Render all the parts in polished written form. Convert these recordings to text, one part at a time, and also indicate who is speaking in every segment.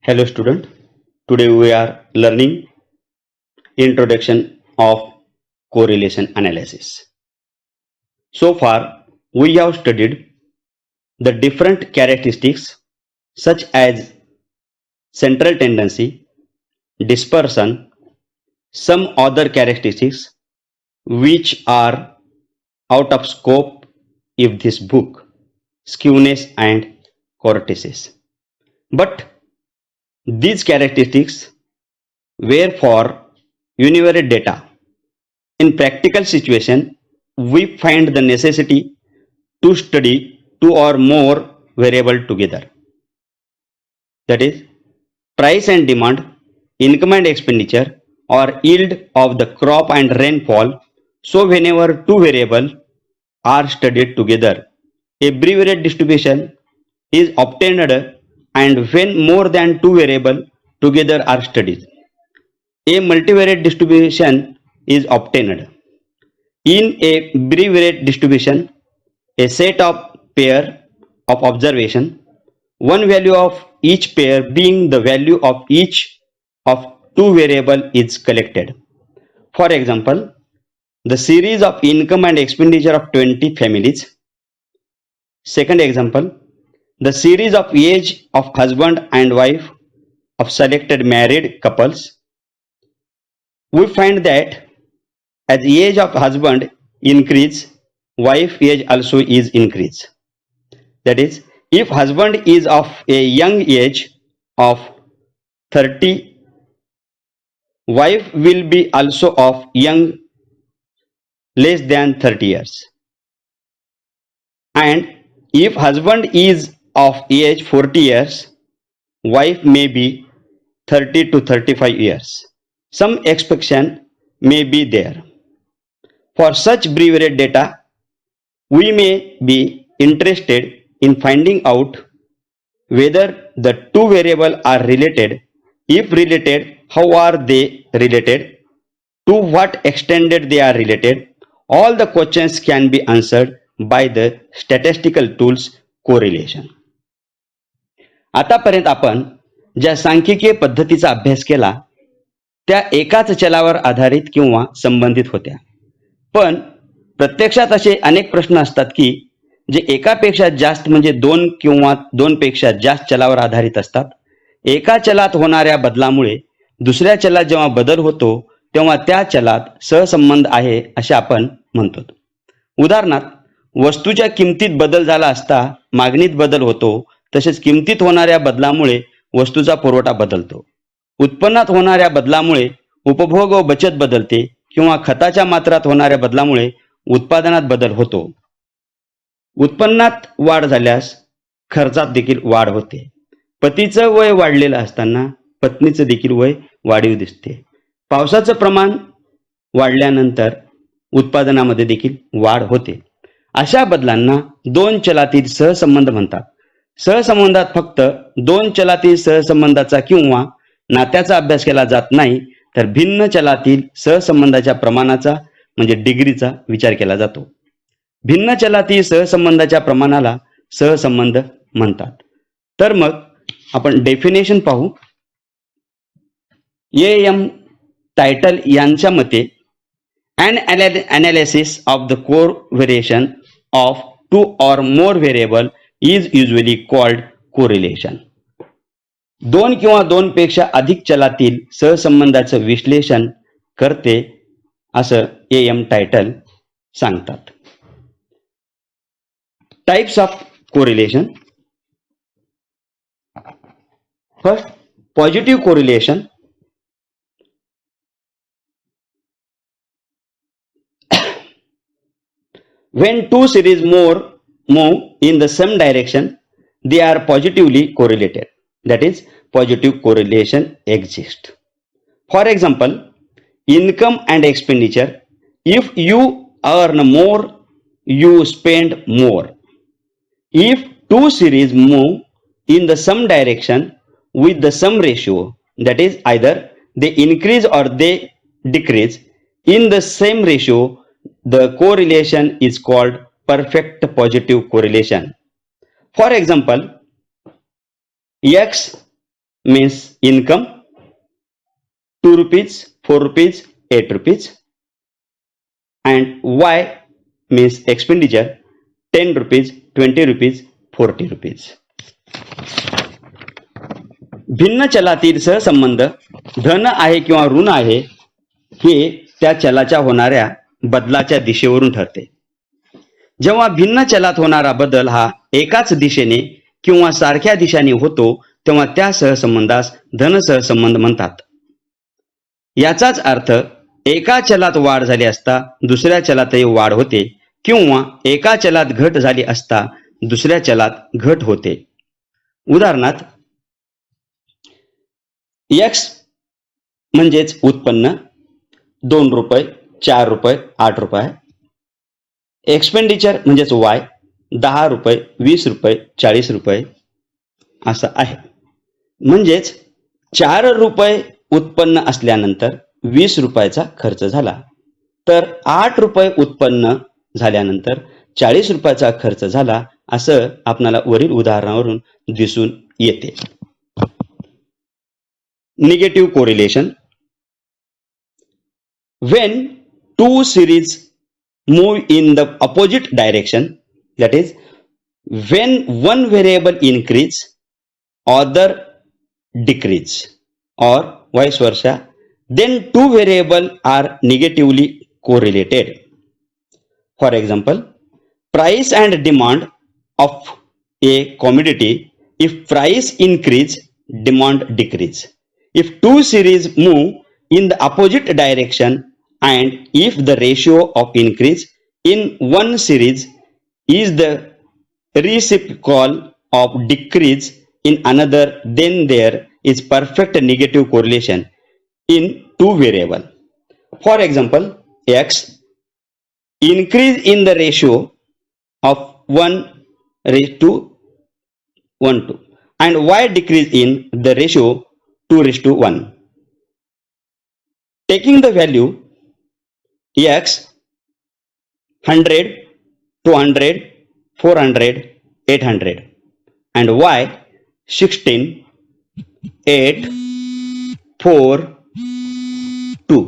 Speaker 1: Hello student, today we are learning introduction of correlation analysis. So far we have studied the different characteristics such as central tendency, dispersion, some other characteristics which are out of scope of this book, skewness and cortices. But these characteristics were for univariate data. In practical situation, we find the necessity to study two or more variables together. That is, price and demand, income and expenditure, or yield of the crop and rainfall. So whenever two variables are studied together, a bivariate distribution is obtained, and when more than two variables together are studied, a multivariate distribution is obtained. In a bivariate distribution, a set of pair of observation, one value of each pair being the value of each of two variable is collected. For example, the series of income and expenditure of 20 families. Second example, the series of age of husband and wife of selected married couples. We find that as the age of husband increase, wife age also is increase. That is, if husband is of a young age of 30, wife will be also of young less than 30 years. And if husband is of age 40 years, wife may be 30 to 35 years. Some exception may be there. For such bivariate data, we may be interested in finding out whether the two variables are related. If related, how are they related? To what extent they are related? All the questions can be answered by the statistical tools correlation. आतापर्यंत आपण ज्या सांख्यिकीय पद्धतीचा अभ्यास केला त्या एकाच चलावर आधारित किंवा संबंधित होत्या. पण प्रत्यक्षात असे अनेक प्रश्न असतात की जे एकापेक्षा जास्त म्हणजे दोन किंवा दोनपेक्षा जास्त चलावर आधारित असतात. एका चलात होणाऱ्या बदलामुळे दुसऱ्या चलात जेव्हा बदल होतो तेव्हा त्या चलात सहसंबंध आहे असे आपण म्हणतो. उदाहरणार्थ, वस्तूच्या किमतीत बदल झाला असता मागणीत बदल होतो, तसेच किमतीत होणाऱ्या बदलामुळे वस्तूचा पुरवठा बदलतो. उत्पन्नात होणाऱ्या बदलामुळे उपभोग व बचत बदलते किंवा खताच्या मात्रात होणाऱ्या बदलामुळे उत्पादनात बदल होतो. उत्पन्नात वाढ झाल्यास खर्चात देखील वाढ होते. पतीचं वय वाढलेलं असताना पत्नीचं देखील वय वाढीव दिसते. पावसाचं प्रमाण वाढल्यानंतर उत्पादनामध्ये देखील वाढ होते. अशा बदलांना दोन चलातील सहसंबंध म्हणतात. सहसंबंधात फक्त दोन चलातील सहसंबंधाचा किंवा नात्याचा अभ्यास केला जात नाही, तर भिन्न चलातील सहसंबंधाच्या प्रमाणाचा म्हणजे डिग्रीचा विचार केला जातो. भिन्न चलातील सहसंबंधाच्या प्रमाणाला सहसंबंध म्हणतात. तर मग आपण डेफिनेशन पाहू. एम टायटल यांच्या मते an analysis of the correlation of two or more variable is usually called correlation. दोन किंवा दोन पेक्षा अधिक चलातील सहसंबंधाचं विश्लेषण करते असं एम टायटल सांगतात. Types of correlation. First, positive correlation. When two series move in the same direction, they are positively correlated. That is, positive correlation exists. For example, income and expenditure. If you earn more, you spend more. If two series move in the same direction with the same ratio, that is, either they increase or they decrease in the same ratio, the correlation is called perfect positive correlation. For example, X means income, 2 rupees, 4 rupees, 8 rupees, and Y means expenditure, 10 rupees, 20 rupees, 40 rupees. भिन्न चलातील सहसंबंध धन आहे किंवा ऋण आहे हे त्या चलाच्या होणाऱ्या बदलाच्या दिशेवरून ठरते. जेव्हा भिन्न चलात होणारा बदल हा एकाच दिशेने किंवा सारख्या दिशाने होतो तेव्हा त्या सहसंबंधास धन सहसंबंध म्हणतात. याचाच अर्थ एका चलात वाढ झाली असता दुसऱ्या चलातही वाढ होते किंवा एका चलात घट झाली असता दुसऱ्या चलात घट होते. उदाहरणार्थ एक्स म्हणजेच उत्पन्न 2 रुपये, 4 रुपये, 8 रुपये. एक्सपेंडिचर म्हणजेच वाय 10 रुपये, 20 रुपये, 40 रुपये असं आहे. म्हणजेच 4 रुपये उत्पन्न असल्यानंतर 20 रुपयाचा खर्च झाला, तर 8 रुपये उत्पन्न झाल्यानंतर 40 रुपयाचा खर्च झाला असं आपल्याला वरील उदाहरणावरून दिसून येते. Negative correlation. When two series move in the opposite direction, that is, when one variable increase, other decrease, or vice versa, then two variables are negatively correlated. For example, price and demand of a commodity. If price increase, demand decrease. If two series move in the opposite direction and if the ratio of increase in one series is the reciprocal of decrease in another, then there is perfect negative correlation in two variables. For example, x increase in the ratio of 1:1 and y decrease in the ratio 2:1. Taking the value x 100, 200, 400, 800 and y 16, 8, 4, 2.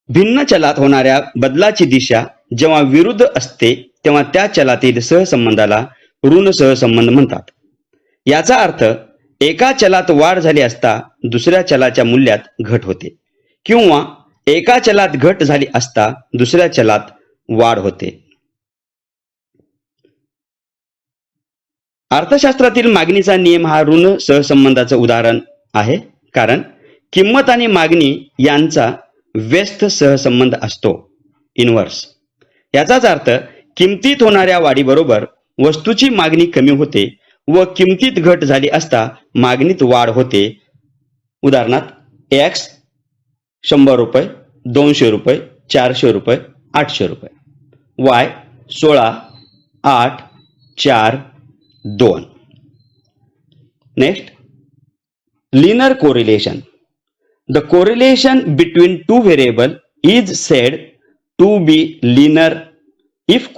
Speaker 1: भिन्न चलात होणाऱ्या बदलाची दिशा जेव्हा विरुद्ध असते तेव्हा त्या चलातील सहसंबंधाला ऋण सहसंबंध म्हणतात. याचा अर्थ एका चलात वाढ झाली असता दुसऱ्या चलाच्या मूल्यात घट होते किंवा एका चलात घट झाली असता दुसऱ्या चलात वाढ होते. अर्थशास्त्रातील मागणीचा नियम हा ऋण सहसंबंधाचं उदाहरण आहे, कारण किंमत आणि मागणी यांचा व्यस्त सहसंबंध असतो, इन्व्हर्स. याचाच अर्थ किमतीत होणाऱ्या वाढीबरोबर वस्तूची मागणी कमी होते व किमतीत घट झाली असता मागणीत वाढ होते. उदाहरणार्थ एक्स 100 रुपये, 200 रुपये, 400 रुपये, 800 रुपये. Y 16, 8, 4, 2. Next, linear correlation. The correlation between two variables is said to be linear if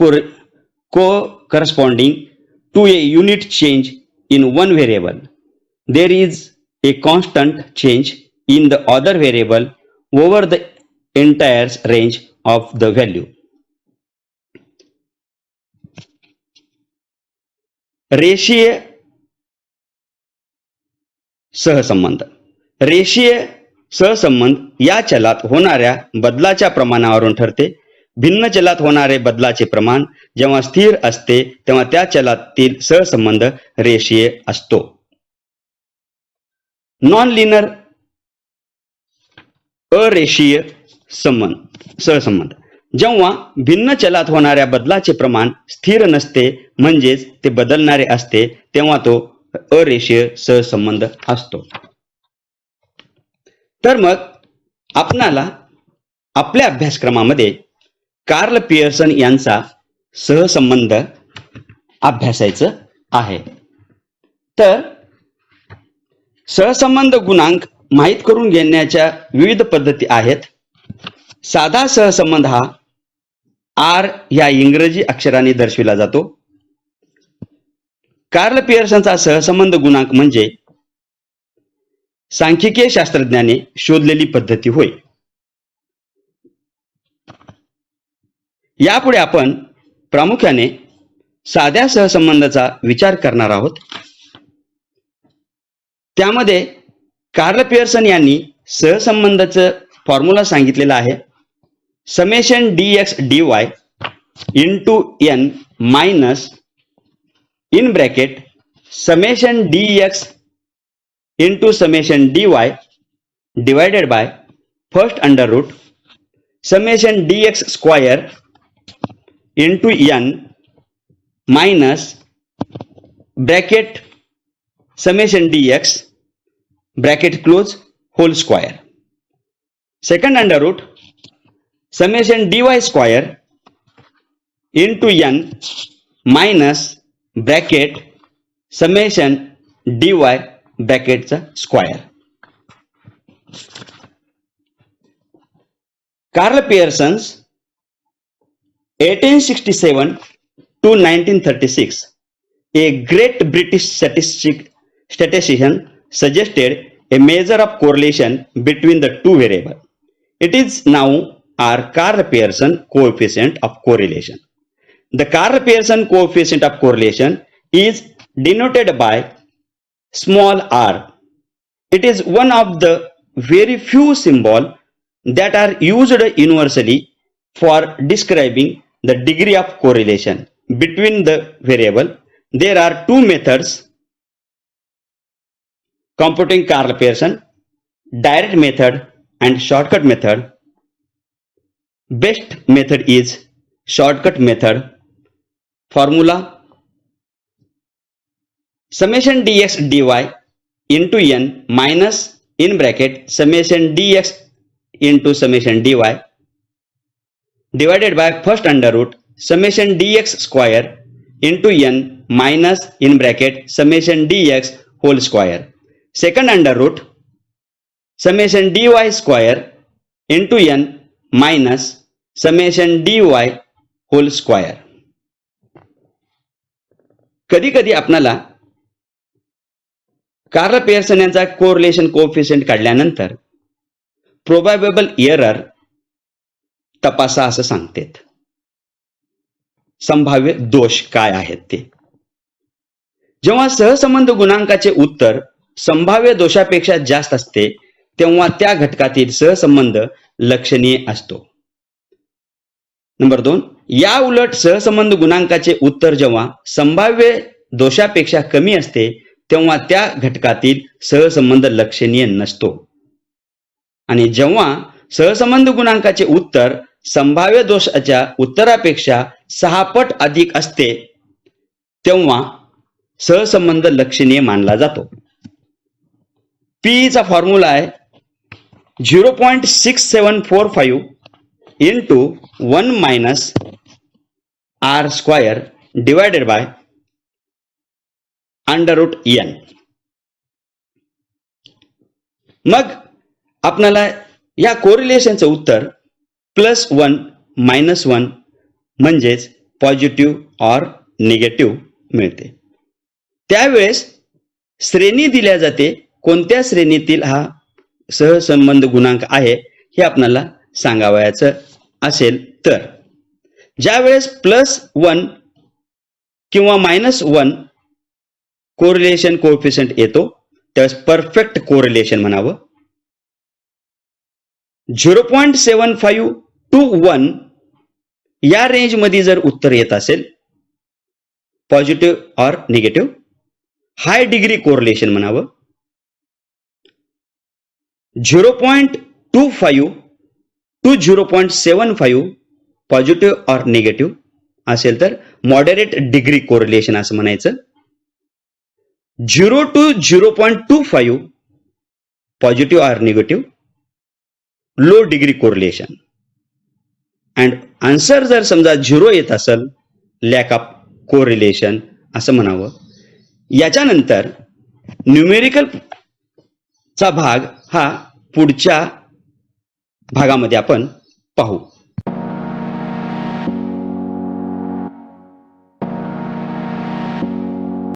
Speaker 1: corresponding to a unit change in one variable, there is a constant change in the other variable over the entire range of the value. रेषीय सहसंबंध. रेषीय सहसंबंध या चलात होणाऱ्या बदलाच्या प्रमाणावरून ठरते. भिन्न चलात होणारे बदलाचे प्रमाण जेव्हा स्थिर असते तेव्हा त्या चलातील सहसंबंध रेषीय असतो. नॉन लिनियर अरेषीय सहसंबंध. जेव्हा भिन्न चलात होणाऱ्या बदलाचे प्रमाण स्थिर नसते म्हणजेच ते बदलणारे असते तेव्हा तो अरेषीय सहसंबंध असतो. तर मग आपणाला आपल्या अभ्यासक्रमामध्ये कार्ल पियर्सन यांचा सहसंबंध अभ्यासायचं आहे. तर सहसंबंध गुणांक माहित करून घेण्याच्या विविध पद्धती आहेत. साधा सहसंबंध हा आर या इंग्रजी अक्षराने दर्शविला जातो. कार्ल पियर्सनचा सहसंबंध गुणांक म्हणजे सांख्यिकीय शास्त्रज्ञाने शोधलेली पद्धती होय. यापुढे आपण प्रामुख्याने साध्या सहसंबंधाचा विचार करणार आहोत. त्यामध्ये कार्ल पियर्सन यांनी सहसंबंधाचं फॉर्म्युला सांगितलेला आहे. Summation dx dy into n minus in bracket summation dx into summation dy divided by first under root summation dx square into n minus bracket summation dx bracket close whole square. Second under root summation dy square into n minus bracket summation dy ब्रॅकेटचा square. Karl Pearson's 1867 to 1936, a great British statistician suggested a measure of correlation between the two variables. It is now our Karl Pearson coefficient of correlation. The Karl Pearson coefficient of correlation is denoted by small r. It is one of the very few symbols that are used universally for describing the degree of correlation between the variable. There are two methods computing Karl Pearson: direct method and shortcut method. Best method is shortcut method. Formula: summation dx dy into n minus in bracket summation dx into summation dy divided by first under root summation dx square into n minus in bracket summation dx whole square. Second under root summation dy square into n minus summation dy whole square. कधी कधी आपल्याला Carl Pearson यांचा correlation coefficient काढल्यानंतर प्रोबॅबल error तपासा असं सांगतात. संभाव्य दोष काय आहेत ते. जेव्हा सहसंबंध गुणांकाचे उत्तर संभाव्य दोषापेक्षा जास्त असते तेव्हा त्या घटकातील सहसंबंध लक्षणीय असतो. नंबर 2, या उलट सहसंबंध गुणांकाचे उत्तर जेव्हा संभाव्य दोषापेक्षा कमी असते तेव्हा त्या घटकातील सहसंबंध लक्षणीय नसतो. आणि जेव्हा सहसंबंध गुणांकाचे उत्तर संभाव्य दोषाच्या उत्तरापेक्षा 6 पट अधिक असते तेव्हा सहसंबंध लक्षणीय मानला जातो. पी चा फॉर्म्युला आहे 0.6745 into 1 minus r square divided by under root n. मग आपल्याला या कोरिलेशनचं उत्तर +1 -1 म्हणजेच पॉझिटिव्ह ऑर निगेटिव्ह मिळते. त्यावेळेस श्रेणी दिल्या जाते. कोणत्या श्रेणीतील हा सहसंबंध गुणांक आहे हे आपल्याला सांगावयाचं असेल तर ज्यावेळेस +1 किंवा -1 कोरिलेशन कोएफिशिएंट येतो त्यावेळेस परफेक्ट कोरिलेशन म्हणावं. 0.75 to 1 या रेंज मध्ये जर उत्तर येत असेल positive or negative high degree correlation म्हणावं. 0.25 to 0.75 पॉझिटिव्ह ऑर निगेटिव्ह असेल तर मॉडरेट डिग्री कोरिलेशन असं म्हणायचं. 0 to 0.25 positive or negative low degree correlation. And answer जर समजा 0 येत असेल लॅक ऑफ कोरिलेशन असं म्हणावं. याच्यानंतर न्यूमेरिकल चा भाग हा पुढच्या भागामध्ये आपण पाहू.